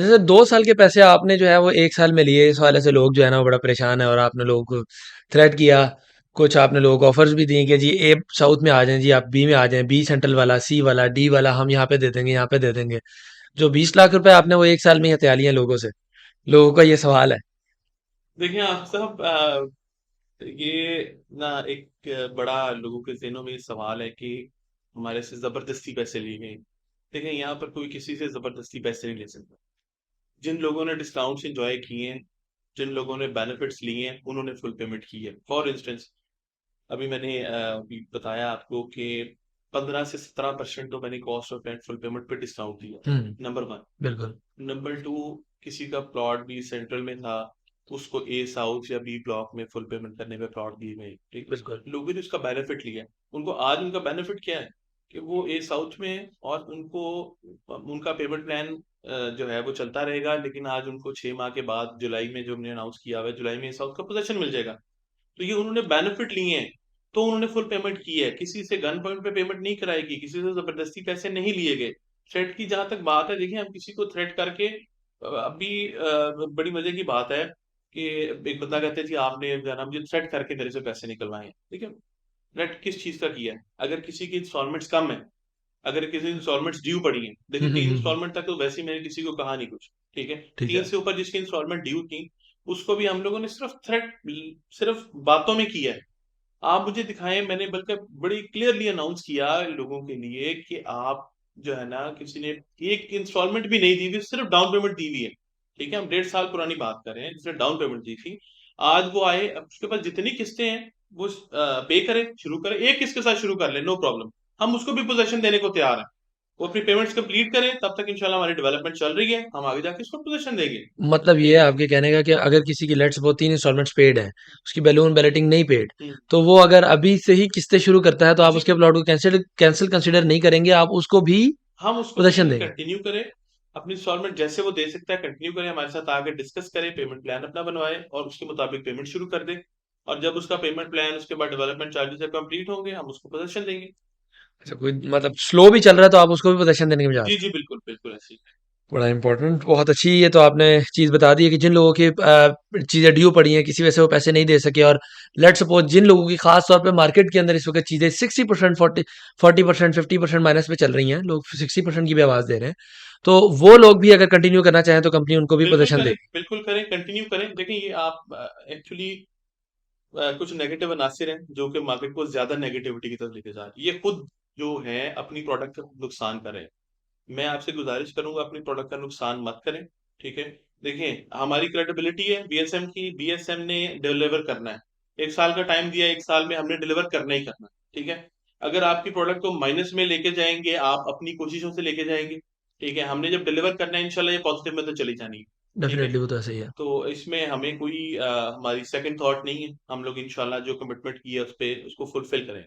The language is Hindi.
जैसे 2 साल के पैसे आपने जो है वो 1 साल में लिए, इस वाले से लोग जो है ना वो बड़ा परेशान है, और आपने लोगों को थ्रेट किया। कुछ आपने लोगों को ऑफर्स भी दिए कि जी ए साउथ में आ जाएं, जी आप बी में आ जाएं, बी सेंट्रल वाला, सी वाला, डी वाला हम यहाँ पे दे देंगे, यहाँ पे दे देंगे। जो 20 लाख रुपए आपने वो 1 साल में ही हत्या लिए हैं लोगों से। लोगों का ये सवाल है। देखिए आप साहब, ये ना एक बड़ा लोगों के ज़हनों में ये सवाल है कि हमारे से ज़बरदस्ती पैसे लिए गए। देखिए यहाँ पर कोई किसी से ज़बरदस्ती पैसे नहीं ले सकता। जिन लोगों ने डिस्काउंट्स एंजॉय किए हैं, जिन लोगों ने बेनिफिट्स लिए हैं, उन्होंने फुल पेमेंट की है। फॉर इंस्टेंस, अभी मैंने अभी बताया आपको कि 15 से 17% तो मैंने cost of rent full payment पे डिस्काउंट दिया। Number one. बिल्कुल। नंबर टू, किसी का प्लॉट भी सेंट्रल में था, उसको ए साउथ या बी ब्लॉक में फुल पेमेंट करने पे प्लॉट दिए गए। ठीक। बिल्कुल। लोगों ने उसका बेनिफिट लिया। उनको आज उनका बेनिफिट क्या है कि वो ए साउथ में है, और उनको उनका पेमेंट प्लान जो है वो चलता रहेगा, लेकिन आज उनको 6 माह के बाद जुलाई में जो हमने अनाउंस किया हुआ है, जुलाई में ए साउथ का पोजीशन मिल जाएगा। तो ये उन्होंने बेनिफिट लिए हैं, तो उन्होंने फुल पेमेंट की है। किसी से गन पॉइंट पे पेमेंट नहीं कराएगी, किसी से जबरदस्ती पैसे नहीं लिए गए। थ्रेट की जहां तक बात है, देखिए हम किसी को थ्रेट करके अभी बड़ी मजे की बात है कि एक बंदा कहते हैं जी आपने जो है ना मुझे थ्रेट करके मेरे से पैसे निकलवाए हैं। ठीक है। थ्रेट किस चीज का किया है? अगर किसी की इंस्टॉलमेंट्स कम है, अगर किसी इंस्टॉलमेंट ड्यू पड़ी है, देखिए 3 इंस्टॉलमेंट तक तो वैसे ही मैंने किसी को कहा नहीं कुछ। ठीक है। ठीक तीन है। से ऊपर जिसकी इंस्टॉलमेंट ड्यू थी, उसको भी हम लोगों ने सिर्फ थ्रेट, सिर्फ बातों में किया है। आप मुझे दिखाएं, मैंने बल्कि बड़ी क्लियरली अनाउंस किया लोगों के लिए कि आप जो है ना, किसी ने एक इंस्टॉलमेंट भी नहीं दी हुई, सिर्फ डाउन पेमेंट दी हुई है। ठीक है, हम 1.5 साल पुरानी बात कर रहे हैं जिसने डाउन पेमेंट दी थी। आज वो आए, अब उसके पास जितनी किस्तें हैं वो पे करे, शुरू करे, एक किस्त के साथ शुरू कर ले, नो प्रॉब्लम। हम उसको भी पोजीशन देने को तैयार हैं। वो अपनी पेमेंट्स कंप्लीट करें, तब तक इंशाल्लाह हमारी डेवलपमेंट चल रही है, हम आगे जाके उसको पोजीशन देंगे। मतलब ये है आपके कहने का कि अगर किसी की लेट्स वो 3 इंस्टॉलमेंट्स पेड है, उसकी बैलून बैलेटिंग नहीं पेड, हम्म। तो वो अगर अभी से ही किस्तें शुरू करता है तो आप जी, उसके प्लॉट को कैंसिल कैंसिल कंसिडर नहीं करेंगे, आप उसको भी हम उसको पोजीशन भी देंगे। कंटिन्यू करें। अपनी इंस्टॉलमेंट जैसे वो दे सकता है कंटिन्यू करें, हमारे साथ आगे डिस्कस करें, पेमेंट प्लान अपना बनवाए और उसके मुताबिक पेमेंट शुरू कर दे। और जब उसका पेमेंट प्लान, उसके बाद डेवलपमेंट चार्जेस कंप्लीट होंगे, हम उसको पोजीशन देंगे। अच्छा, कोई मतलब स्लो भी चल रहा है तो आप उसको भी पोजीशन देने के लिए जी चाहते जी, बिल्कुल बिल्कुल ऐसे ही। हैं। बड़ा इंपॉर्टेंट, बहुत अच्छी ये तो आपने चीज़ बता दी है कि जिन लोगों की चीज़ें ड्यू पड़ी हैं, किसी वजह से वो पैसे नहीं दे सके, और लेट सपोज जिन लोगों की खास तौर पे मार्केट के अंदर इस वक्त चीज़ें 60%, 40% 50% माइनस पे चल रही हैं, लोग 60% की भी आवाज़ दे रहे हैं, तो वो लोग भी अगर कंटिन्यू करना चाहें तो कंपनी उनको भी पोजीशन दे। बिल्कुल करें, कंटिन्यू करें। देखिए ये आप एक्चुअली कुछ नेगेटिव अनासिर हैं जो कि मार्केट को ज्यादा नेगेटिविटी की तरफ लेके जा रहे हैं। ये खुद जो है अपनी प्रोडक्ट का नुकसान कर रहे हैं। मैं आपसे गुजारिश करूंगा अपनी प्रोडक्ट का नुकसान मत करें। ठीक है। देखिए हमारी क्रेडिबिलिटी है बीएसएम की, बीएसएम ने डिलीवर करना है। 1 साल का टाइम दिया, 1 साल में हमने डिलीवर करना ही करना है। ठीक है। अगर आपकी प्रोडक्ट को माइनस में लेके जाएंगे, आप अपनी कोशिशों से लेके जाएंगे। ठीक है, हमने जब डिलीवर करना है इंशाल्लाह ये पॉजिटिव में तो चली जानी है। ठीक है। डेफिनेटली वो तो ऐसा ही है। तो इसमें हमें कोई हमारी सेकंड थॉट नहीं है, हम लोग इंशाल्लाह जो कमिटमेंट की है उस पे उसको फुलफिल करें।